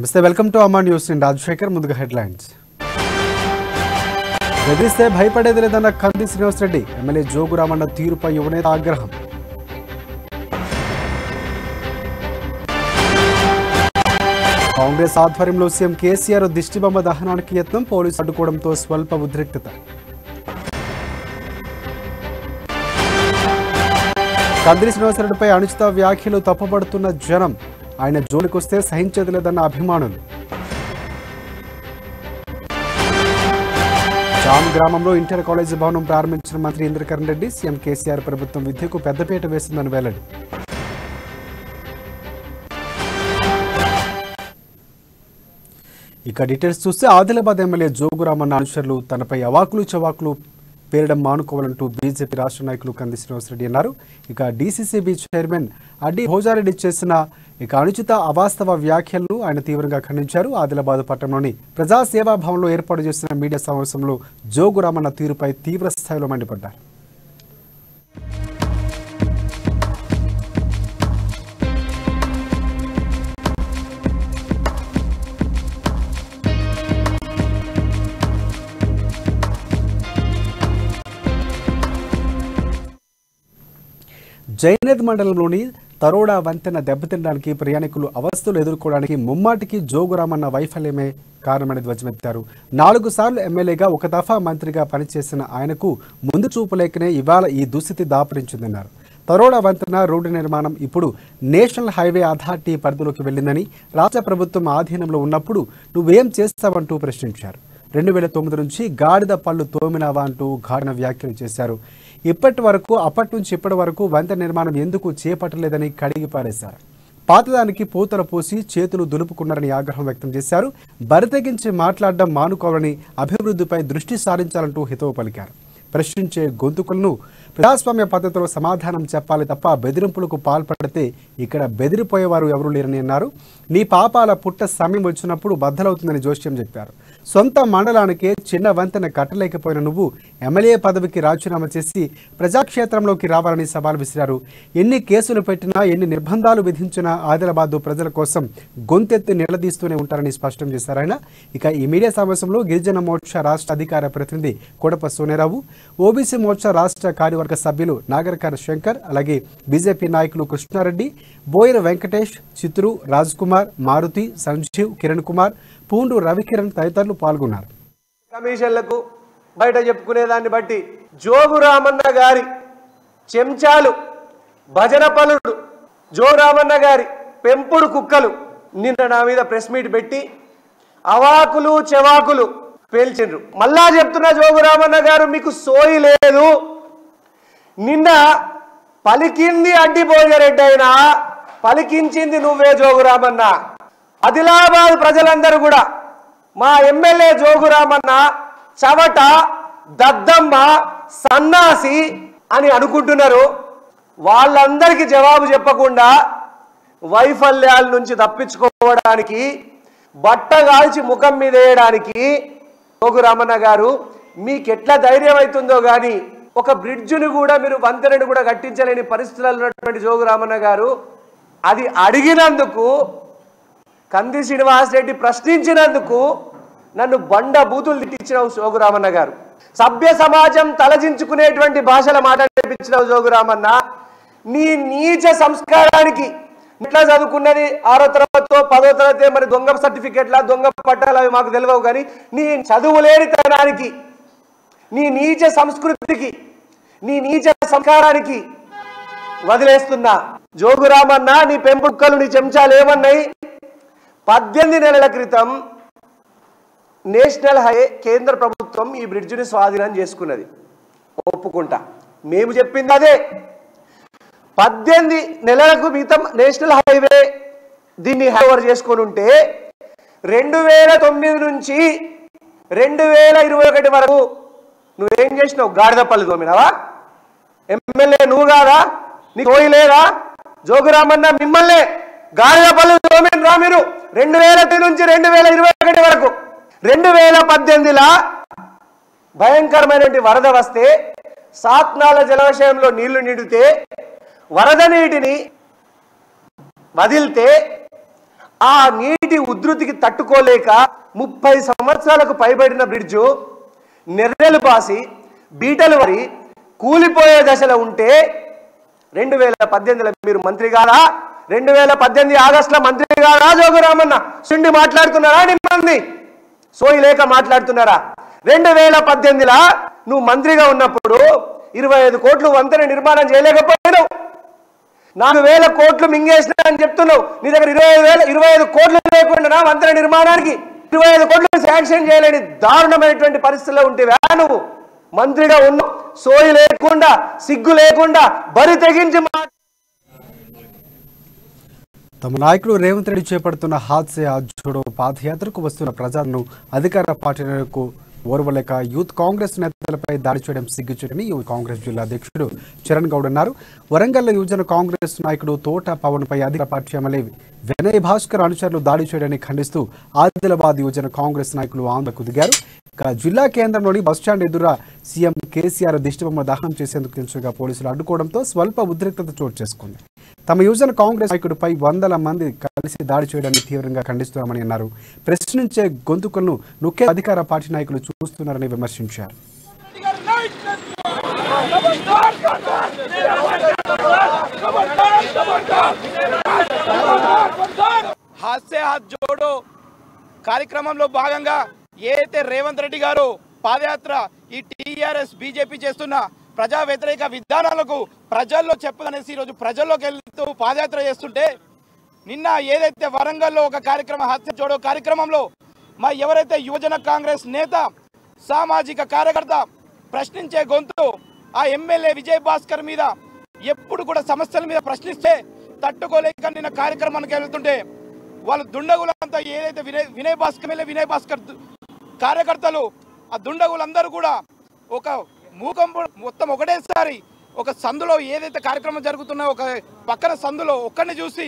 నమస్తే, welcome to అమ్మా news. నేను రాజశేఖర్. ముందుగా హెడ్లైన్స్. బెదిరిస్తే భయపడేది లేదన్న కంది శ్రీనివాసరెడ్డి. ఎమ్మెల్యే జోగురామన్న తీరుపై యువనేత ఆగ్రహం. కాంగ్రెస్ ఆధ్వర్యంలో సీఎం కేసీఆర్ దిష్టిబొమ్మ దహనానికి యత్నం. పోలీసు అడ్డుకోవడంతో స్వల్ప ఉద్రిక్తత. కంది శ్రీనివాసరెడ్డిపై అనుచిత వ్యాఖ్యలు తప్పుపడుతున్న జనం. ఆయన జోలికొస్తే సహించేది లేదన్న అభిమానులు. జామ్ గ్రామంలో ఇంటర్ కాలేజీ భవనం ప్రారంభించిన మంత్రి ఇంద్రకరణ్ రెడ్డి. సీఎం కేసీఆర్ ప్రభుత్వం విద్యకు పెద్దపీట వేసిందని వెల్లడి. ఇక డీటెయిల్స్ చూస్తే ఆదిలాబాద్ ఎమ్మెల్యే జోగురామన్న అనుచరులు తనపై అవాకులు చవాకులు పేరడం మానుకోవాలంటూ బీజేపీ రాష్ట్ర నాయకులు కంది శ్రీనివాసరెడ్డి అన్నారు. ఇక డీసీసీబీ చైర్మన్ అడ్డి భోజారెడ్డి చేసిన అనుచిత అవాస్తవ వ్యాఖ్యలను ఆయన తీవ్రంగా ఖండించారు. ఆదిలాబాద్ పట్టణంలోని ప్రజాసేవా భవన్లో ఏర్పాటు చేసిన మీడియా సమావేశంలో జోగురామన్న తీరుపై తీవ్ర స్థాయిలో మండిపడ్డారు. జైనద్ మండలంలోని తరోడా వంతెన దెబ్బతినడానికి ప్రయాణికులు అవస్థలు ఎదుర్కోవడానికి ముమ్మాటికి జోగురామన్న వైఫల్యమే కారణమని ధ్వజమెత్తారు. 4 సార్లు ఎమ్మెల్యేగా ఒక దఫా మంత్రిగా పనిచేసిన ఆయనకు ముందు చూపులేకనే ఇవాళ ఈ దుస్థితి దాపురించిందన్నారు. తరోడా వంతెన రోడ్డు నిర్మాణం ఇప్పుడు నేషనల్ హైవే అథారిటీ పరిధిలోకి వెళ్లిందని, రాష్ట్ర ప్రభుత్వం ఆధీనంలో ఉన్నప్పుడు నువ్వేం చేస్తావంటూ ప్రశ్నించారు. 2009 నుంచి గాడిద పళ్ళు తోమినావా అంటూ ఘాటన వ్యాఖ్యలు చేశారు. అప్పటి నుంచి ఇప్పటి వరకు వంతెన నిర్మాణం ఎందుకు చేపట్టలేదని కడిగి పారేశారు. పాతదానికి పూతలు పోసి చేతులు దులుపుకున్నారని ఆగ్రహం వ్యక్తం చేశారు. బరితెగించి మాట్లాడడం మానుకోవాలని, అభివృద్ధిపై దృష్టి సారించాలంటూ హితవు పలికారు. ప్రశ్నించే గొంతుకులను ప్రజాస్వామ్య పద్ధతిలో సమాధానం చెప్పాలి తప్ప బెదిరింపులకు పాల్పడితే ఇక్కడ బెదిరిపోయేవారు ఎవరూ లేరని అన్నారు. నీ పాపాల పుట్ట సమయం వచ్చినప్పుడు బద్దలవుతుందని జోస్యం చెప్పారు. సొంత మండలానికే చిన్న వంతెన కట్టలేకపోయిన నువ్వు ఎమ్మెల్యే పదవికి రాజీనామా చేసి ప్రజాక్షేత్రంలోకి రావాలని సవాల్ విసిరారు. ఎన్ని కేసులు పెట్టినా, ఎన్ని నిర్బంధాలు విధించినా ఆదిలాబాద్ ప్రజల కోసం గొంతెత్తి నిలదీస్తూనే ఉంటారని స్పష్టం చేశారు ఆయన. ఇక ఈ మీడియా సమావేశంలో గిరిజన మోర్చా రాష్ట్ర అధికార ప్రతినిధి కోడప సోనేరావు, ఓబీసీ మోర్చా రాష్ట్ర కార్యవర్గ సభ్యులు నాగరకర శంకర్, అలాగే బీజేపీ నాయకులు కృష్ణారెడ్డి, బోయిర వెంకటేష్, చిత్రు, రాజ్ కుమార్, మారుతి, సంజీవ్, కిరణ్ కుమార్, పూండు రవికిరణ్ తదితరులు పాల్గొన్నారు. కమిషన్లకు బయట చెప్పుకునేదాన్ని బట్టి జోగురామన్న గారి చెంచాలు, భజన పనులు, జోగురామన్న గారి పెంపుడు కుక్కలు నిన్న నా మీద ప్రెస్ మీట్ పెట్టి అవాకులు చెవాకులు పేల్చిండ్రు. మళ్ళా చెప్తున్నా, జోగురామన్న గారు మీకు సోయి లేదు. నిన్న పలికింది అడ్డి భోజరెడ్డి అయినా పలికించింది నువ్వే జోగురామన్న. ఆదిలాబాద్ ప్రజలందరూ కూడా మా ఎమ్మెల్యే జోగురామన్న చవట, దద్దమ్మ, సన్నాసి అని అనుకుంటున్నారు. వాళ్ళందరికీ జవాబు చెప్పకుండా వైఫల్యాల నుంచి తప్పించుకోవడానికి, బట్టగాల్చి ముఖం మీద వేయడానికి జోగురామన్న గారు మీకెట్లా ధైర్యం అవుతుందో కానీ ఒక బ్రిడ్జ్ను కూడా, మీరు వంతెనను కూడా కట్టించలేని పరిస్థితుల్లో ఉన్నటువంటి జోగురామన్న గారు అది అడిగినందుకు, కంది శ్రీనివాసరెడ్డి ప్రశ్నించినందుకు నన్ను బండ బూతులు తిట్టించినావు జోగురామన్న గారు. సభ్య సమాజం తలజించుకునేటువంటి భాషల మాట్లాడిపించినావు జోగురామన్న. నీ నీచ సంస్కారానికి ఎట్లా చదువుకున్నది 6వ తరగతితో 10వ తరగతి, మరి దొంగ సర్టిఫికెట్లా, దొంగ పట్టాలు అవి మాకు తెలియవు. కానీ నీ చదువులేనితనానికి, నీ నీచ సంస్కృతికి, నీ నీచ సంస్కారానికి వదిలేస్తున్నా. జోగురామన్న, నీ పెంపుక్కలు, నీ చెంచాలు ఏమన్నాయి? 18 నెలల క్రితం నేషనల్ హైవే కేంద్ర ప్రభుత్వం ఈ బ్రిడ్జిని స్వాధీనం చేసుకున్నది, ఒప్పుకుంటా. మేము చెప్పింది అదే. 18 నెలల క్రితం నేషనల్ హైవే దీన్ని హ్యాండ్ చేసుకొని ఉంటే 2009 నుంచి 2021 వరకు నువ్వేం చేసినావు? గాడిద పళ్ళు తోమినావా? ఎమ్మెల్యే నువ్వు కాదా? నీకు పోయి లేదా? జోగురామన్న మిమ్మల్ని గాడిద పళ్ళు తోమినరా మీరు? 2010 నుంచి 2021 వరకు. 2018లో భయంకరమైనటువంటి వరద వస్తే, సాత్నాల జలాశయంలో నీళ్లు నిండితే, వరద నీటిని వదిలితే ఆ నీటి ఉధృతికి తట్టుకోలేక 30 సంవత్సరాలకు పైబడిన బ్రిడ్జు నెర్రెలు పాసి బీటలు వరి కూలిపోయే దశలో ఉంటే 2018లో మీరు మంత్రి కాదా? 2018 ఆగస్టులో మంత్రి కాదా జోగురామన్న? సుండి మాట్లాడుతున్నారా? నిమ్మంది సోయి లేక మాట్లాడుతున్నారా? 2018లో నువ్వు మంత్రిగా ఉన్నప్పుడు 25 కోట్లు వంతెన నిర్మాణం చేయలేకపోయినావు. 4,000 కోట్లు మింగేసినా అని చెప్తున్నావు. నీ దగ్గర 25 కోట్లు లేకుండా వంతెన నిర్మాణానికి 25 కోట్లు శాంక్షన్ చేయలేని దారుణమైనటువంటి పరిస్థితుల్లో ఉంటేవా నువ్వు మంత్రిగా ఉన్నావు? సోయి లేకుండా సిగ్గు లేకుండా బరి తెగించి తమ నాయకుడు రేవంత్ రెడ్డి చేపడుతున్న హాత్సే జోడో పాదయాత్రకు వస్తున్న ప్రజలను అధికార పార్టీలకు ఓర్వలేక యూత్ కాంగ్రెస్ నేతలపై దాడి చేయడం సిగ్గుచేటని యూత్ కాంగ్రెస్ జిల్లా అధ్యక్షుడు చరణ్ గౌడ్ అన్నారు. వరంగల్ యువజన కాంగ్రెస్ నాయకుడు తోట పవన్ పై అధికార పార్టీ ఎమ్మెల్యే వినయ్ భాస్కర్ అనుచరులు దాడి చేయడాన్ని ఖండిస్తూ ఆదిలాబాద్ యువజన కాంగ్రెస్ నాయకులు ఆందోళనకు దిగారు. జిల్లా కేంద్రంలోని బస్టాండ్ ఎదుర సీఎం కేసీఆర్ దిష్టిబొమ్మ దహనం చేసేందుకు తెలుసుగా పోలీసులు అడ్డుకోవడంతో స్వల్ప ఉద్రిక్తత చోటు చేసుకుంది. తమ యువజన కాంగ్రెస్ నాయకుడిపై 100 మంది కలిసి దాడి చేయడాన్ని తీవ్రంగా ఖండిస్తున్నామని అన్నారు. ప్రశ్నించే గొంతుకలను నొక్కే అధికార పార్టీ నాయకులు చూస్తున్నారని విమర్శించారు. హాస్య హాత్ జోడో కార్యక్రమంలో భాగంగా ఏదైతే రేవంత్ రెడ్డి గారు పాదయాత్ర ఈ టీఆర్ఎస్ బీజేపీ చేస్తున్న ప్రజా వ్యతిరేక విధానాలకు ప్రజల్లో చెప్పదనేసి ఈరోజు ప్రజల్లోకి వెళ్తూ పాదయాత్ర చేస్తుంటే నిన్న ఏదైతే వరంగల్లో ఒక కార్యక్రమం హాస్య జోడో కార్యక్రమంలో మా ఎవరైతే యువజన కాంగ్రెస్ నేత సామాజిక కార్యకర్త ప్రశ్నించే గొంతు ఆ ఎమ్మెల్యే విజయ్ భాస్కర్ మీద ఎప్పుడు కూడా సమస్యల మీద ప్రశ్నిస్తే తట్టుకోలేక నిన్న కార్యక్రమానికి వెళ్తుంటే వాళ్ళు దుండగులంతా ఏదైతే వినయ్ భాస్కర్ కార్యకర్తలు ఆ దుండగులందరూ కూడా ఒక మూకం మొత్తం ఒకటేసారి ఒక సందులో ఏదైతే కార్యక్రమం జరుగుతున్నా ఒక పక్కన సందులో ఒక్కడిని చూసి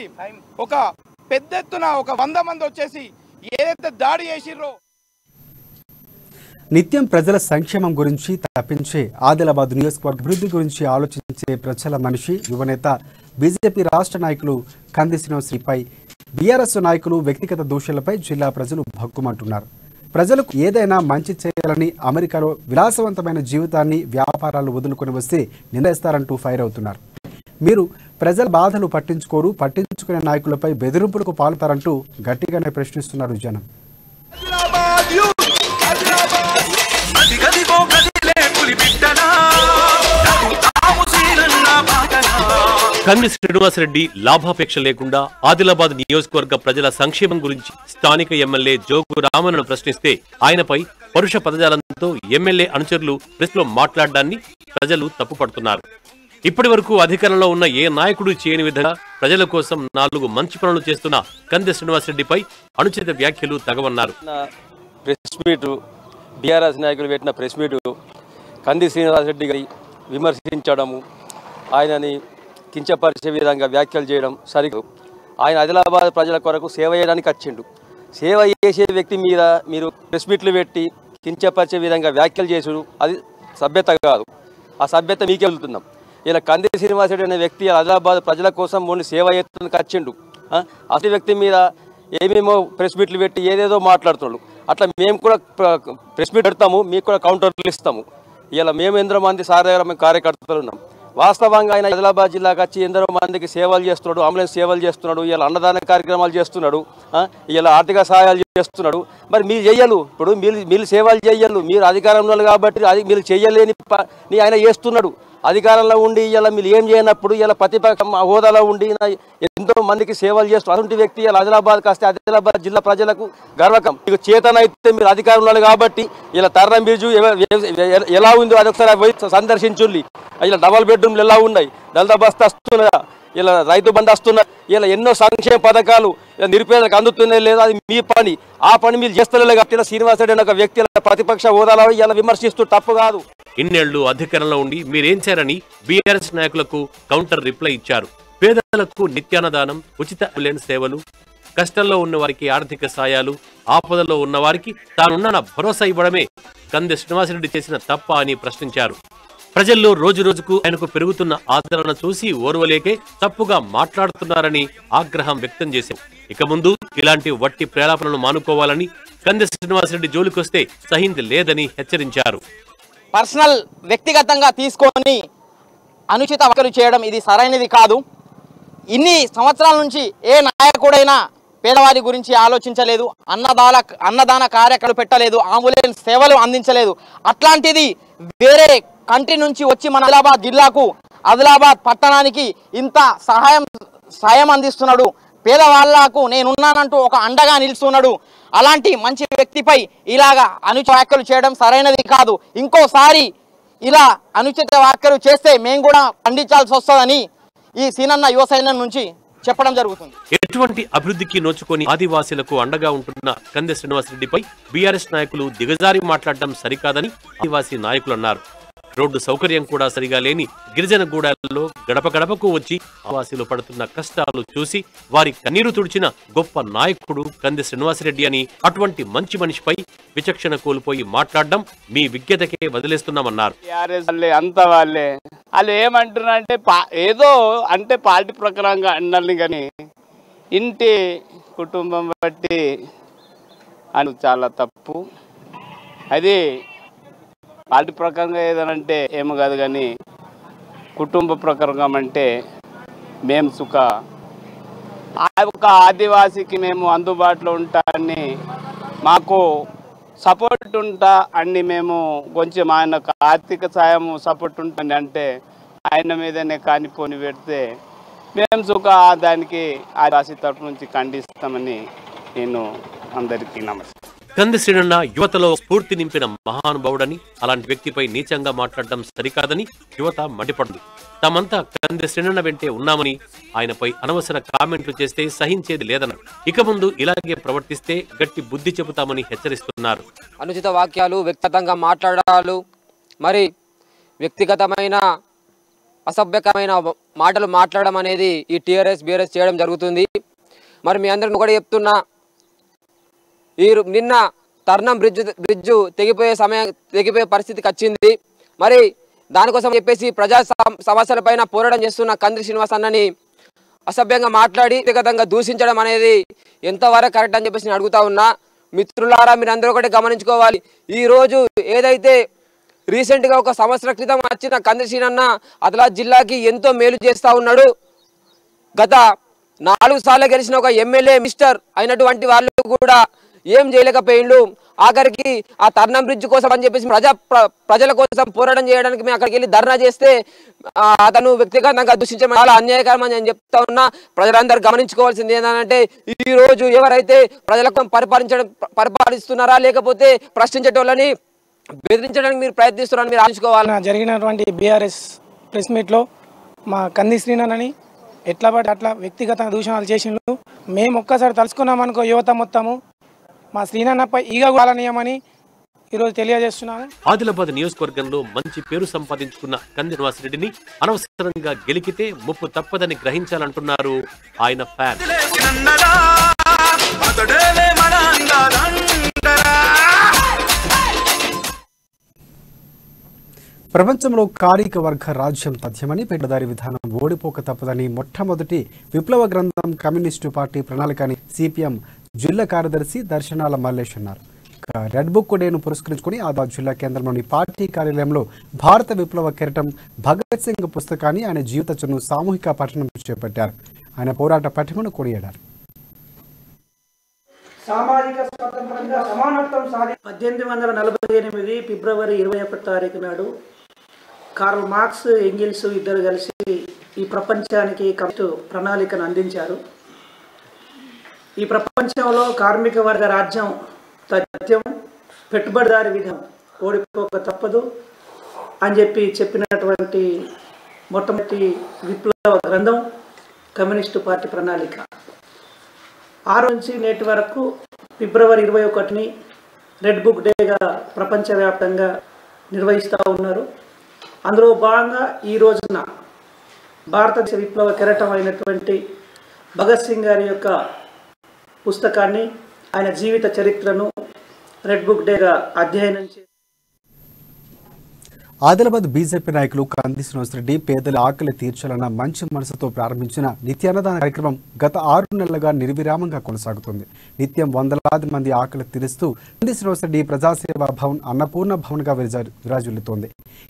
ఒక పెద్ద ఎత్తున ఒక 100 మంది వచ్చేసి ఏదైతే దాడి చేసిర్రో. నిత్యం ప్రజల సంక్షేమం గురించి తప్పించే ఆదిలాబాద్ నియోజకవర్గ అభివృద్ధి గురించి ఆలోచించే ప్రజల మనిషి యువనేత బీజేపీ రాష్ట్ర నాయకులు కంది శ్రీనివాసరెడ్డిపై బీఆర్ఎస్ నాయకులు వ్యక్తిగత దూషణలపై జిల్లా ప్రజలు భగ్గుమంటున్నారు. ప్రజలకు ఏదైనా మంచి చేయాలని అమెరికాలో విలాసవంతమైన జీవితాన్ని వ్యాపారాలు వదులుకొని వస్తే నిందేస్తారంటూ ఫైర్ అవుతున్నారు. మీరు ప్రజల బాధలు పట్టించుకునే నాయకులపై బెదిరింపులకు పాల్తారంటూ గట్టిగానే ప్రశ్నిస్తున్నారు జనం. కంది శ్రీనివాసరెడ్డి లాభాపేక్ష లేకుండా ఆదిలాబాద్ నియోజకవర్గ ప్రజల సంక్షేమం గురించి స్థానిక ఎమ్మెల్యే జోగు రామన్ను ప్రశ్నిస్తే ఆయనపై పరుష పదజాలంతో ఎమ్మెల్యే అనుచరులు ప్రెస్లో మాట్లాడడాన్ని ప్రజలు తప్పుపడుతున్నారు. ఇప్పటి వరకు అధికారంలో ఉన్న ఏ నాయకుడు చేయని విధంగా ప్రజల కోసం 4 మంచి పనులు చేస్తున్న కంది శ్రీనివాసరెడ్డిపై అనుచిత వ్యాఖ్యలు తగవన్నారు. బీఆర్ఎస్ నాయకులు పెట్టిన ప్రెస్ మీట్ కంది శ్రీనివాసరెడ్డి గారి విమర్శించడము, ఆయనని కించపరిచే విధంగా వ్యాఖ్యలు చేయడం సరిగ్గా. ఆయన ఆదిలాబాద్ ప్రజల కొరకు సేవ చేయడానికి వచ్చిండు. సేవ చేసే వ్యక్తి మీద మీరు ప్రెస్ మీట్లు పెట్టి కించపరిచే విధంగా వ్యాఖ్యలు చేసుడు అది సభ్యత కాదు. ఆ సభ్యత మీకే వెళ్తున్నాం. ఇలా కంది శ్రీనివాసరెడ్డి అనే వ్యక్తి ఆదిలాబాద్ ప్రజల కోసం మొన్న సేవ చేస్తున్న వచ్చిండు. అసలు వ్యక్తి మీద ఏమేమో ప్రెస్ మీట్లు పెట్టి ఏదేదో మాట్లాడుతున్నాడు. అట్లా మేము కూడా ప్రెస్ మీట్ పెడతాము, మీకు కూడా కౌంటర్లు ఇస్తాము. ఇలా మేము ఎందరో మంది సార్ దగ్గర మేము కార్యకర్తలు ఉన్నాం. వాస్తవంగా ఆయన ఆదిలాబాద్ జిల్లాకు వచ్చి ఎందరో మందికి సేవలు చేస్తున్నాడు, అంబులెన్స్ సేవలు చేస్తున్నాడు, ఇలా అన్నదాన కార్యక్రమాలు చేస్తున్నాడు, ఇలా ఆర్థిక సహాయాలు చేస్తున్నాడు. మరి మీరు చెయ్యలు, ఇప్పుడు మీరు సేవలు చెయ్యలు, మీరు అధికారంలో కాబట్టి అది మీరు చెయ్యలేని ఆయన చేస్తున్నాడు. అధికారంలో ఉండి ఇలా మీరు ఏం చేయనప్పుడు ఇలా ప్రతిపక్ష హోదాలో ఉండి ఎంతో మందికి సేవలు చేస్తూ అటువంటి వ్యక్తి ఇలా ఆదిలాబాద్కి వస్తే ఆదిలాబాద్ జిల్లా ప్రజలకు గర్వకం. మీకు చేతనైతే మీరు అధికారంలో కాబట్టి ఇలా తర్రం బిర్జు ఎలా ఉందో అదొకసారి సందర్శించుండి. ఇలా డబల్ బెడ్రూమ్లు ఎలా ఉన్నాయి, దళిత బస్తా వస్తున్నా, ఇలా రైతు బంధు వస్తున్నా, ఇలా ఎన్నో సంక్షేమ పథకాలు నిరుపేదలకు అందుతున్నాయి లేదా అది మీ పని. ఆ పని మీరు చేస్తలే కాబట్టి శ్రీనివాసరెడ్డి అనే ఒక వ్యక్తి ప్రతిపక్ష హోదాలో ఇలా విమర్శిస్తూ తప్పు కాదు. ఇన్నేళ్లు అధికారంలో ఉండి మీరేం చేరని బీఆర్ఎస్ నాయకులకు కౌంటర్ రిప్లై ఇచ్చారు. పేదలకు నిత్యాన్నదానం, ఉచిత అంబులెన్స్ సేవలు, కష్టంలో ఉన్న వారికి ఆర్థిక సాయాలు, ఆపదలో ఉన్న వారికి తానున్న భరోసా ఇవ్వడమే కంది శ్రీనివాసరెడ్డి చేసిన తప్ప అని ప్రశ్నించారు. ప్రజల్లో రోజు రోజుకు ఆయనకు పెరుగుతున్న ఆదరణ చూసి ఓర్వలేకే తప్పుగా మాట్లాడుతున్నారని ఆగ్రహం వ్యక్తం చేశారు. ఇక ముందు ఇలాంటి వట్టి ప్రేలాపనలు మానుకోవాలని, కంది శ్రీనివాసరెడ్డి జోలికొస్తే సహింది లేదని హెచ్చరించారు. పర్సనల్ వ్యక్తిగతంగా తీసుకొని అనుచిత వ్యాఖ్యలు చేయడం ఇది సరైనది కాదు. ఇన్ని సంవత్సరాల నుంచి ఏ నాయకుడైనా పేదవారి గురించి ఆలోచించలేదు, అన్నదాన కార్యక్రమాలు పెట్టలేదు, అంబులెన్స్ సేవలు అందించలేదు. అట్లాంటిది వేరే కంట్రీ నుంచి వచ్చి మన ఆదిలాబాద్ జిల్లాకు, ఆదిలాబాద్ పట్టణానికి ఇంత సాయం అందిస్తున్నాడు. పేదవాళ్లకు నేనున్నానంటూ ఒక అండగా నిలుస్తున్నాడు. అలాంటి మంచి వ్యక్తిపై ఇలాగా అనుచిత వ్యాఖ్యలు చేయడం సరైనది కాదు. ఇంకోసారి ఇలా అనుచిత వ్యాఖ్యలు చేస్తే మేము కూడా ఖండించాల్సి వస్తుందని ఈ సీనన్న యువ సైన్యం నుంచి చెప్పడం జరుగుతుంది. ఎటువంటి అభివృద్ధికి నోచుకొని ఆదివాసీలకు అండగా ఉంటున్న కంది శ్రీనివాసరెడ్డిపై బీఆర్ఎస్ నాయకులు దిగజారి మాట్లాడడం సరికాదని ఆదివాసీ నాయకులు అన్నారు. రోడ్డు సౌకర్యం కూడా సరిగా లేని గిరిజన గూడాలలో గడప గడపకు వచ్చి ఆదివాసీలు పడుతున్న కష్టాలు చూసి వారి కన్నీరు తుడిచిన గొప్ప నాయకుడు కంది శ్రీనివాసరెడ్డి అని, అటువంటి మంచి మనిషిపై విచక్షణ కోల్పోయి మాట్లాడడం మీ విజ్ఞతకే వదిలేస్తున్నామన్నారు. అంత వాళ్ళు ఏమంటున్నారంటే ఏదో అంటే పార్టీ ప్రకారంగా అన్నాను, కానీ ఇంటి కుటుంబం బట్టి అని చాలా తప్పు. అది పార్టీ ప్రకారంగా ఏదనంటే ఏమో కాదు, కానీ కుటుంబ ప్రకారంగా అంటే మేము ఒక ఆదివాసీకి మేము అందుబాటులో ఉంటామని, మాకు సపోర్ట్ ఉంటా అని మేము కొంచెం ఆయనకు ఆర్థిక సాయం సపోర్ట్ ఉంటుంది అంటే ఆయన మీదనే కానిపోని పెడితే మేము దానికి ఆదివాసీ తరఫు నుంచి ఖండిస్తామని నేను అందరికీ నమస్కారం. కంది శ్రీనన్న యువతలో స్ఫూర్తి నింపిన మహానుభావుడని, అలాంటి వ్యక్తిపై నీచంగా మాట్లాడడం సరికాదని యువత మండిపడింది. తామంతా కంది శ్రీనన్న వెంటే ఉన్నామని, ఆయనపై అనవసర కామెంట్లు చేస్తే సహించేది లేదన్నారు. ఇక ముందు ఇలాగే ప్రవర్తిస్తే గట్టి బుద్ధి చెబుతామని హెచ్చరిస్తున్నారు. అనుచిత వాక్యాలు, వ్యక్తిగతంగా మాట్లాడాలు, మరి వ్యక్తిగతమైన అసభ్యకరమైన మాటలు మాట్లాడడం అనేది ఈ టీఆర్ఎస్ బీఆర్ఎస్ చేయడం జరుగుతుంది. మరి మీ అందరిని కూడా చెప్తున్నా, నిన్న తర్నం బ్రిడ్జు తెగిపోయే పరిస్థితికి వచ్చింది. మరి దానికోసం చెప్పేసి ప్రజా సమస్యలపైన పోరాటం చేస్తున్న కంది శ్రీనివాస్ అన్నని అసభ్యంగా మాట్లాడి వ్యక్తిగతంగా దూషించడం అనేది ఎంతవరకు కరెక్ట్ అని చెప్పేసి నేను అడుగుతా ఉన్నా. మిత్రులారా, మీరు అందరూ ఒకటి గమనించుకోవాలి. ఈరోజు ఏదైతే రీసెంట్గా ఒక సంవత్సర క్రితం వచ్చిన కంది శ్రీనన్న ఆదిలాబాద్ జిల్లాకి ఎంతో మేలు చేస్తూ ఉన్నాడు. గత 4 సార్లు గెలిచిన ఒక ఎమ్మెల్యే మిస్టర్ అయినటువంటి వాళ్ళు కూడా ఏం చేయలేకపోయిండు. ఆఖరికి ఆ తర్నం బ్రిడ్జ్ కోసం అని చెప్పేసి ప్రజల కోసం పోరాటం చేయడానికి మేము అక్కడికి వెళ్ళి ధర్నా చేస్తే అతను వ్యక్తిగతంగా దూషించడం చాలా అన్యాయకరం అని నేను చెప్తా ఉన్నా. ప్రజలందరూ గమనించుకోవాల్సింది ఏంటంటే, ఈ రోజు ఎవరైతే ప్రజలకు పరిపాలిస్తున్నారా లేకపోతే ప్రశ్నించేటోళ్ళని బెదిరించడానికి మీరు ప్రయత్నిస్తున్నారని మీరు ఆలోచించుకోవాలి. జరిగినటువంటి బీఆర్ఎస్ ప్రెస్ మీట్లో మా కంది శ్రీనన్నని ఎట్లా పడి అట్లా వ్యక్తిగత దూషణలు చేసిండ్రు. మేము ఒక్కసారి తలుచుకున్నామనుకో యువత మొత్తము మా శ్రీనన్నపై ఈగ కాలనీయమని ఈరోజు తెలియజేస్తున్నాము. ఆదిలాబాద్ నియోజకవర్గంలో మంచి పేరు సంపాదించుకున్న కంది శ్రీనివాసరెడ్డిని అనవసరంగా గెలికితే ముప్పు తప్పదని గ్రహించాలంటున్నారు ఆయన ఫ్యాన్. ప్రపంచంలో కార్మిక వర్గ రాజ్యం తథ్యమని, పెట్టుదారి విధానం ఓడిపోక తప్పదని మొట్టమొదటి విప్లవ గ్రంథం కమ్యూనిస్టు పార్టీ ప్రణాళిక అని సిపిఎం జిల్లా కార్యదర్శి దర్శనాల మల్లేష్ అన్నారు. రెడ్ బుక్ డేను పురస్కరించుకుని ఆదిలాబాద్ జిల్లా కేంద్రంలోని పార్టీ కార్యాలయంలో భారత విప్లవ కెరటం భగత్ సింగ్ పుస్తకాన్ని ఆయన జీవిత చర్యను సామూహిక పఠనం చేపట్టారు. ఆయన పోరాట పఠిమను కొనియాడారు. సామాజిక స్వతంత్రంగా సమానత్వం 1848 ఫిబ్రవరి 21 తారీఖు నాడు కార్ల్ మార్క్స్, ఎంగిల్స్ ఇద్దరు కలిసి ఈ ప్రపంచానికి కమ్యూనిస్టు ప్రణాళికను అందించారు. ఈ ప్రపంచంలో కార్మిక వర్గ రాజ్యం తథ్యం, పెట్టుబడిదారి విధానం ఓడిపోక తప్పదు అని చెప్పినటువంటి మొట్టమొదటి విప్లవ గ్రంథం కమ్యూనిస్టు పార్టీ ప్రణాళిక. ఆ నుంచి నేటి వరకు ఫిబ్రవరి 21ని రెడ్ బుక్ డేగా ప్రపంచవ్యాప్తంగా నిర్వహిస్తూ ఉన్నారు. అందులో భాగంగా ఈ రోజున భారతదేశ విప్లవ కెరటం అయినటువంటి భగత్ సింగ్ గారి యొక్క పుస్తకాన్ని, ఆయన జీవిత చరిత్రను రెడ్ బుక్ డేగా అధ్యయనం చేసి ఆదిలాబాద్ బీజేపీ నాయకులు కంది శ్రీనివాసరెడ్డి పేదల ఆకలి తీర్చాలన్న మంచి మనసుతో ప్రారంభించిన నిత్యాన్నదాన కార్యక్రమం గత 6 నెలలుగా నిర్విరామంగా కొనసాగుతుంది. నిత్యం వందలాది మంది ఆకలి తీరుస్తూ కంది శ్రీనివాసరెడ్డి ప్రజాసేవా భవన్ అన్నపూర్ణ భవన్గా విరాజిల్లుతోంది.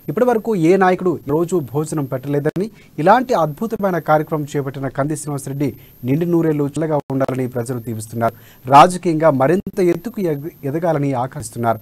ఇప్పటి వరకు ఏ నాయకుడు రోజు భోజనం పెట్టలేదని, ఇలాంటి అద్భుతమైన కార్యక్రమం చేపట్టిన కంది శ్రీనివాసరెడ్డి నిండి నూరేళ్లు చల్లగా ఉండాలని ప్రజలు దీవిస్తున్నారు. రాజకీయంగా మరింత ఎత్తుకు ఎదగాలని ఆకాంక్షిస్తున్నారు.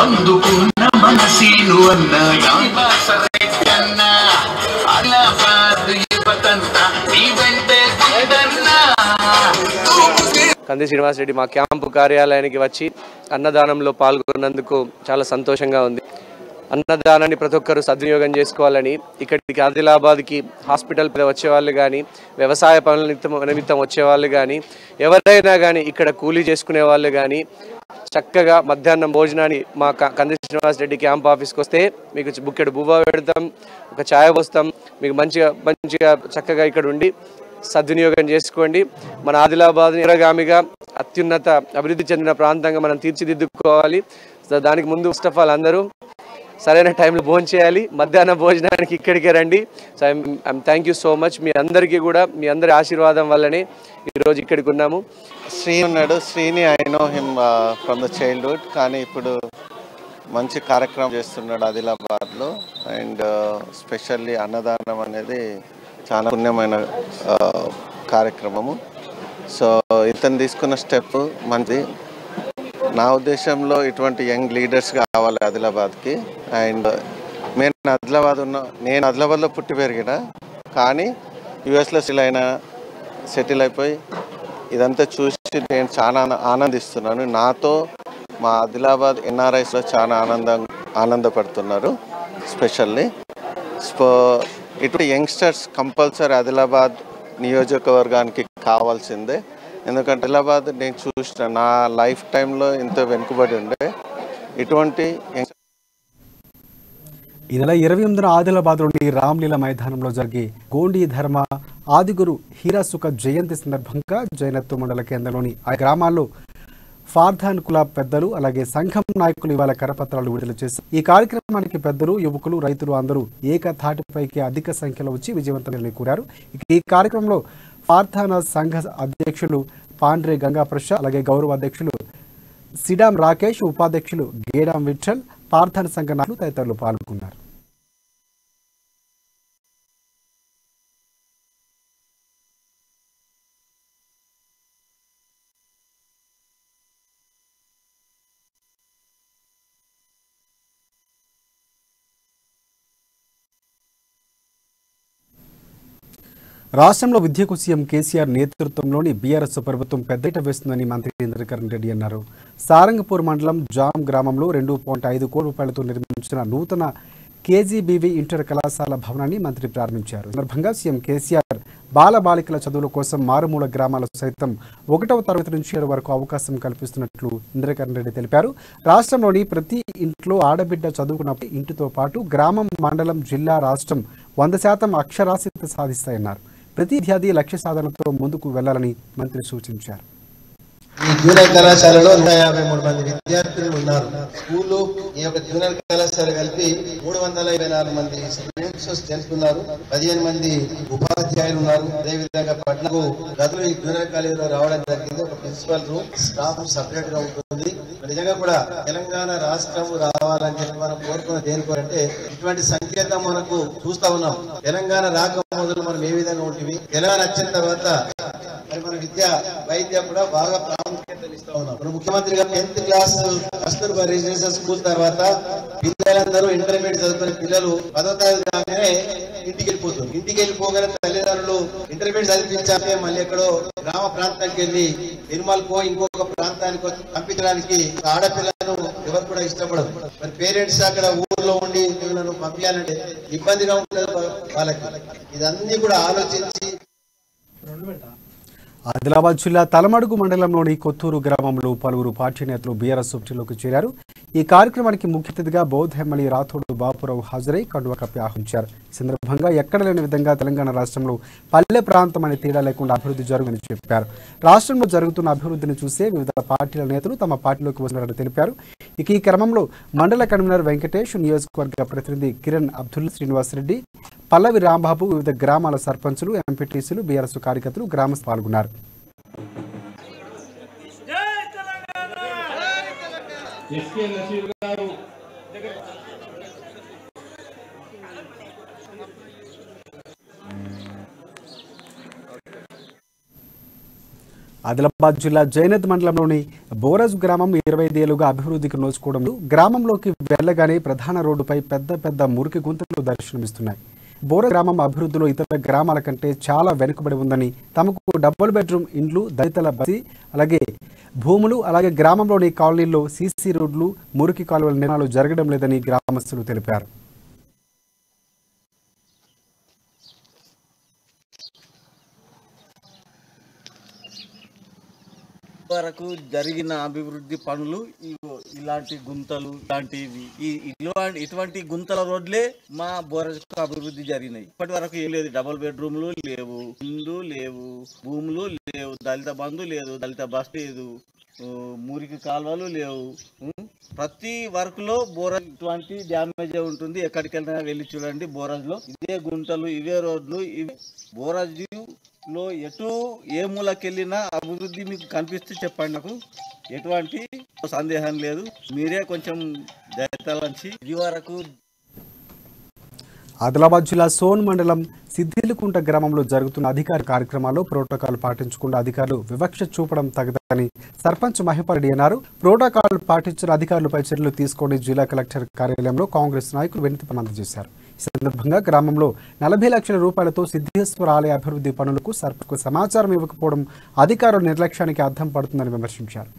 అందుకున్న మనసీను కంది శ్రీనివాసరెడ్డి మా క్యాంపు కార్యాలయానికి వచ్చి అన్నదానంలో పాల్గొన్నందుకు చాలా సంతోషంగా ఉంది. అన్నదానాన్ని ప్రతి ఒక్కరు సద్వినియోగం చేసుకోవాలని, ఇక్కడికి ఆదిలాబాద్కి హాస్పిటల్ వచ్చేవాళ్ళు కానీ, వ్యవసాయ పనుల నిమిత్తం వచ్చేవాళ్ళు కానీ, ఎవరైనా కానీ ఇక్కడ కూలీ చేసుకునే వాళ్ళు కానీ చక్కగా మధ్యాహ్నం భోజనాన్ని మా కంది శ్రీనివాసరెడ్డి క్యాంప్ ఆఫీస్కి వస్తే మీకు బుక్కెడు బువ్వ పెడతాం, ఒక ఛాయ్ పోస్తాం, మీకు మంచిగా చక్కగా ఇక్కడ ఉండి సద్వినియోగం చేసుకోండి. మన ఆదిలాబాద్ని అగ్రగామిగా అత్యున్నత అభివృద్ధి చెందిన ప్రాంతంగా మనం తీర్చిదిద్దుకోవాలి. దానికి ముందు ఫస్ట్ ఆఫ్ ఆల్ అందరూ సరైన టైంలో భోజనం చేయాలి. మధ్యాహ్న భోజనానికి ఇక్కడికే రండి. So I'm thank you so much. మీ అందరికీ కూడా మీ అందరి ఆశీర్వాదం వల్లనే ఈరోజు ఇక్కడికి ఉన్నాము. శ్రీ ఉన్నాడు. Srini I know him from the childhood, కానీ ఇప్పుడు మంచి కార్యక్రమం చేస్తున్నాడు ఆదిలాబాద్లో. అండ్ స్పెషల్లీ అన్నదానం అనేది చాలా పుణ్యమైన కార్యక్రమము. సో ఇతను తీసుకున్న స్టెప్ మంచిది. నా ఉద్దేశంలో ఇటువంటి యంగ్ లీడర్స్ కావాలి ఆదిలాబాద్కి. అండ్ నేను ఆదిలాబాద్లో పుట్టి పెరిగిన, కానీ యుఎస్లో సెటిల్ అయిపోయి ఇదంతా చూసి నేను చాలా ఆనందిస్తున్నాను. నాతో మా ఆదిలాబాద్ ఎన్ఆర్ఐస్లో చాలా ఆనందపడుతున్నారు. స్పెషల్లీ ఇటు యంగ్స్టర్స్ కంపల్సరీ ఆదిలాబాద్ నియోజకవర్గానికి కావాల్సిందే. ఎందుకంటే ఆదిలాబాద్ నేను చూసిన నా లైఫ్ టైంలో ఇంత వెనుకబడి ఉండే. ఇటువంటి ఈ నెల 28న ఆదిలాబాద్లోని రామ్లీలా మైదానంలో జరిగే గోండీ ధర్మ ఆదిగురు హీరాసుక జయంతి సందర్భంగా జైనత్తు మండల కేంద్రంలోని ఆ గ్రామాల్లో ఫార్ధాన్ కుల పెద్దలు అలాగే సంఘం నాయకులు ఇవాళ కరపత్రాలు విడుదల చేశారు. ఈ కార్యక్రమానికి పెద్దలు, యువకులు, రైతులు అందరూ ఏకతాటిపైకి అధిక సంఖ్యలో వచ్చి విజయవంతంగా కోరారు. ఈ కార్యక్రమంలో ఫార్ధాన సంఘ అధ్యక్షులు పాండ్రే గంగాప్రసాద్, అలాగే గౌరవ అధ్యక్షులు సిడాం రాకేష్, ఉపాధ్యక్షులు గేడాం విఠల్, పార్థాన సంఘ నాయకులు తదితరులు పాల్గొన్నారు. రాష్ట్రంలో విద్యకు సీఎం కేసీఆర్ నేతృత్వంలోని బీఆర్ఎస్ ప్రభుత్వం పెద్దపీట వేస్తుందని మంత్రి ఇంద్రకరణ్ రెడ్డి అన్నారు. సారంగపూర్ మండలం జామ్ గ్రామంలో 2.5 కోట్ల రూపాయలతో నిర్మించిన నూతన కేజీబీవీ ఇంటర్ కళాశాల భవనాన్ని మంత్రి ప్రారంభించారు. ఈ సందర్భంగా సీఎం కేసీఆర్ బాలబాలికల చదువుల కోసం మారుమూల గ్రామాలకు సైతం 1వ తరగతి నుంచి 7 వరకు అవకాశం కల్పిస్తున్నట్లు ఇంద్రకరణ్ రెడ్డి తెలిపారు. రాష్ట్రంలోని ప్రతి ఇంట్లో ఆడబిడ్డ చదువుకున్నప్పుడు ఇంటితో పాటు గ్రామం, మండలం, జిల్లా, రాష్ట్రం 100% అక్షరాస్యత సాధిస్తాయన్నారు. ప్రతి విద్యార్థి లక్ష్య సాధనతో ముందుకు వెళ్లాలని మంత్రి సూచించారు. ఈ జూనియర్ కళాశాలలో 153 మంది విద్యార్థులు ఉన్నారు. స్కూలు ఈ యొక్క జూనియర్ కళాశాల కలిపి 324 మంది స్టూడెంట్స్ స్ట్రెంత్ ఉన్నారు. 15 మంది ఉపాధ్యాయులు ఉన్నారు. అదేవిధంగా పట్నకు గదులు ఈ జూనియర్ కాలేజీలో రావడం జరిగింది. ఒక ప్రిన్సిపల్ రూమ్, స్టాఫ్ సపరేట్ గా ఉంటుంది. నిజంగా కూడా తెలంగాణ రాష్ట్రం రావాలని చెప్పి మనం కోరుకున్న దేనికోరంటే ఇటువంటి సంకేతం మనకు చూస్తా ఉన్నాం. తెలంగాణ రాక మొదలు మనం ఏ విధంగా ఉంటుంది, తెలంగాణ వచ్చిన తర్వాత మన విద్య, వైద్య కూడా బాగా ప్రాముఖ్యతలు ఇస్తా ఉన్నాం. మన ముఖ్యమంత్రిగా 10th class Kasturba residential school తర్వాత పిల్లలందరూ ఇంటర్మీడియట్ చదువుకునే పిల్లలు 10వ తరగతి రాగానే ఇంటికి వెళ్ళిపోతుంది. ఇంటికి వెళ్ళిపోగానే తల్లిదండ్రులు ఇంటర్మీడియట్ చదివించాకే మళ్ళీ ఎక్కడో గ్రామ ప్రాంతానికి వెళ్ళి నిర్మల్కో ఇంకొక ప్రాంతానికి పంపించడానికి ఆడపిల్లలను ఎవరు కూడా ఇష్టపడరు. మరి పేరెంట్స్ అక్కడ ఊర్లో ఉండి పిల్లలను పంపించాలంటే ఇబ్బందిగా ఉంటుంది వాళ్ళకి. ఇదన్నీ కూడా ఆలోచించి ఆదిలాబాద్ జిల్లా తలమడుగు మండలంలోని కొత్తూరు గ్రామంలో పలువురు పార్టీ నేతలు బీఆర్ఎస్ పార్టీలోకి చేరారు. ఈ కార్యక్రమానికి ముఖ్య అతిథిగా బౌద్ధ ఎమ్మెల్యే రాథోడు బాపురావు హాజరై కండువా కప్పి ఆహ్వానించారు. ఈ సందర్భంగా ఎక్కడ లేని విధంగా తెలంగాణ రాష్ట్రంలో పల్లె ప్రాంతం అనే తేడా లేకుండా అభివృద్ధి జరుగుతుందని చెప్పారు. రాష్ట్రంలో జరుగుతున్న అభివృద్ధిని చూసే వివిధ పార్టీల నేతలు తమ పార్టీలోకి వస్తున్నారని తెలిపారు. ఇక ఈ క్రమంలో మండల కన్వీనర్ వెంకటేష్, నియోజకవర్గ ప్రతినిధి కిరణ్ అబ్దుల్, శ్రీనివాసరెడ్డి, పల్లవి రాంబాబు, వివిధ గ్రామాల సర్పంచులు, ఎంపీటీసీలు, బీఆర్ఎస్ కార్యకర్తలు, గ్రామస్తులు పాల్గొన్నారు. ఆదిలాబాద్ జిల్లా జైనద్ మండలంలోని బోరజ్ గ్రామం 25 ఏళ్లుగా అభివృద్ధికి నోచుకోవడంలో గ్రామంలోకి వెళ్లగానే ప్రధాన రోడ్డుపై పెద్ద పెద్ద మురికి గుంతలు దర్శనమిస్తున్నాయి. బోరజ్ గ్రామం అభివృద్ధిలో ఇతర గ్రామాల కంటే చాలా వెనుకబడి ఉందని, తమకు డబుల్ బెడ్రూమ్ ఇండ్లు, దళితుల బస్సీ, అలాగే భూములు, అలాగే గ్రామంలోని కాలనీల్లో సీసీ రోడ్లు, మురికి కాలువల నిర్మాణాలు జరగడం లేదని గ్రామస్తులు తెలిపారు. వరకు జరిగిన అభివృద్ధి పనులు ఇలాంటి గుంతలు ఇలాంటివి ఇటువంటి గుంతల రోడ్లే మా బోరజ్కు అభివృద్ధి జరిగినాయి. ఇప్పటి వరకు ఏం లేదు. డబుల్ బెడ్రూమ్లు లేవు, ఇండ్లు లేవు, భూములు లేవు, దళిత బంధు లేదు, దళిత బస్ లేదు, మురికి కాలువలు లేవు. ప్రతి వర్క్ లో బోరజ్ ఇటువంటి డ్యామేజ్ ఉంటుంది. ఎక్కడికి వెళ్ళినా వెళ్ళి చూడండి, బోరజ్ లో ఇవే గుంటలు, ఇవే రోడ్లు. ఇవి బోరజ్ లో ఎటు ఏ మూలకెళ్ళినా అభివృద్ధి మీకు కనిపిస్తే చెప్పండి, నాకు ఎటువంటి సందేహం లేదు. మీరే కొంచెం దయతలంచి ఇది వరకు. ఆదిలాబాద్ జిల్లా సోన్ మండలం సిద్దిలకుంట గ్రామంలో జరుగుతున్న అధికార కార్యక్రమాల్లో ప్రోటోకాల్ పాటించకుండా అధికారులు వివక్ష చూపడం తగదని సర్పంచ్ మహిపారెడ్డి అన్నారు. ప్రోటోకాల్ పాటించిన అధికారులపై చర్యలు తీసుకొని జిల్లా కలెక్టర్ కార్యాలయంలో కాంగ్రెస్ నాయకులు వినతిపత్రం అందజేశారు. ఈ సందర్భంగా గ్రామంలో 40 లక్షల రూపాయలతో సిద్ధేశ్వర ఆలయ అభివృద్ధి పనులకు సర్పంచ్కు సమాచారం ఇవ్వకపోవడం అధికారుల నిర్లక్ష్యానికి అర్థం పడుతుందని విమర్శించారు.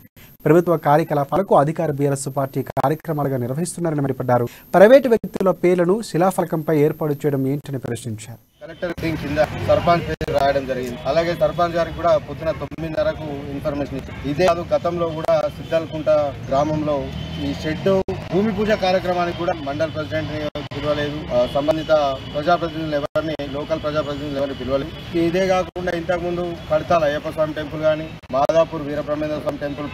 ప్రభుత్వ కార్యకలాపాలకు అధికార బీఆర్ఎస్ పార్టీ కార్యక్రమాలుగా నిర్వహిస్తున్నారని మండిపడ్డారు. ప్రైవేటు వ్యక్తుల పేర్లను శిలాఫలకంపై ఏర్పాటు చేయడం ఏంటని ప్రశ్నించారు. కలెక్టర్ కింద సర్పంచ్ పేరు రాయడం జరిగింది. అలాగే సర్పంచ్ గారికి కూడా పొద్దున 9:30కు ఇన్ఫర్మేషన్ ఇచ్చింది. ఇదే కాదు, గతంలో కూడా సిద్దాలకుంట గ్రామంలో ఈ షెడ్ భూమి పూజ కార్యక్రమానికి కూడా మండల ప్రెసిడెంట్ పిలవలేదు, సంబంధిత ప్రజాప్రతినిధులు ఎవరిని, లోకల్ ప్రజాప్రతినిధులు ఎవరిని పిలవలేదు. ఇదే కాకుండా ఇంతకుముందు కడతాల అయ్యప్ప స్వామి టెంపుల్ కానీ, మాదాపూర్ వీరబ్రహ్మేంద్ర స్వామి టెంపుల్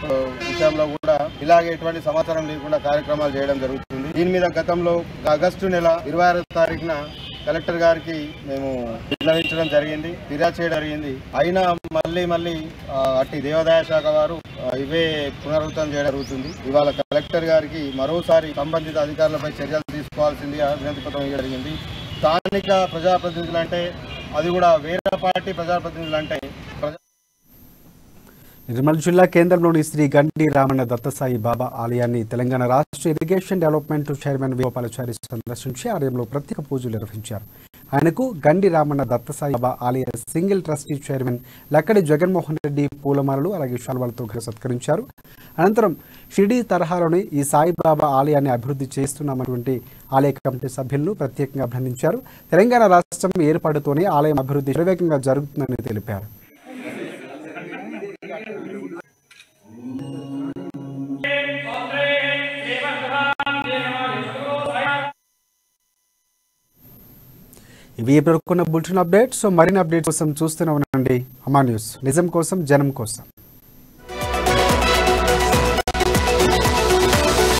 విషయంలో కూడా ఇలాగే ఎటువంటి సమాచారం లేకుండా కార్యక్రమాలు చేయడం జరుగుతుంది. దీని మీద గతంలో ఆగస్టు నెల 26వ తారీఖున కలెక్టర్ గారికి మేము విన్నవించడం జరిగింది, ఫిర్యాదు చేయడం జరిగింది. అయినా మళ్ళీ అట్టి దేవాదాయ శాఖ వారు ఇవే పునరుద్ధరణ చేయడం జరుగుతుంది. ఇవాళ కలెక్టర్ గారికి మరోసారి సంబంధిత అధికారులపై చర్యలు తీసుకోవాల్సింది వినతి పత్రం ఇవ్వడం జరిగింది. స్థానిక ప్రజాప్రతినిధులు అంటే అది కూడా వేరే పార్టీ ప్రజాప్రతినిధులు అంటే నిర్మల్ జిల్లా కేంద్రంలోని శ్రీ గండి రామన్న దత్తసాయి బాబా ఆలయాన్ని తెలంగాణ రాష్ట్ర ఇరిగేషన్ డెవలప్మెంట్ చైర్మన్ వేణుగోపాలాచారి సందర్శించి ఆలయంలో ప్రత్యేక పూజలు నిర్వహించారు. ఆయనకు గండి రామన్న దత్తసాయిబాబా ఆలయ single trustee chairman Lakkadi Jaganmohan Reddy పూలమాలలు అలాగే శాల్వాలతో సత్కరించారు. అనంతరం షిరిడి తరహాలోని ఈ సాయిబాబా ఆలయాన్ని అభివృద్ధి చేస్తున్నటువంటి ఆలయ కమిటీ సభ్యులను ప్రత్యేకంగా అభినందించారు. తెలంగాణ రాష్ట్రం ఏర్పాటుతోనే ఆలయం అభివృద్ధి శరవేగంగా జరుగుతుందని తెలిపారు. ఇవి ఇప్పటివరకున్న బులెటిన్ అప్డేట్స్. మరిన్ని అప్డేట్స్ కోసం చూస్తూనే ఉండండి అమా న్యూస్. నిజం కోసం జనం కోసం.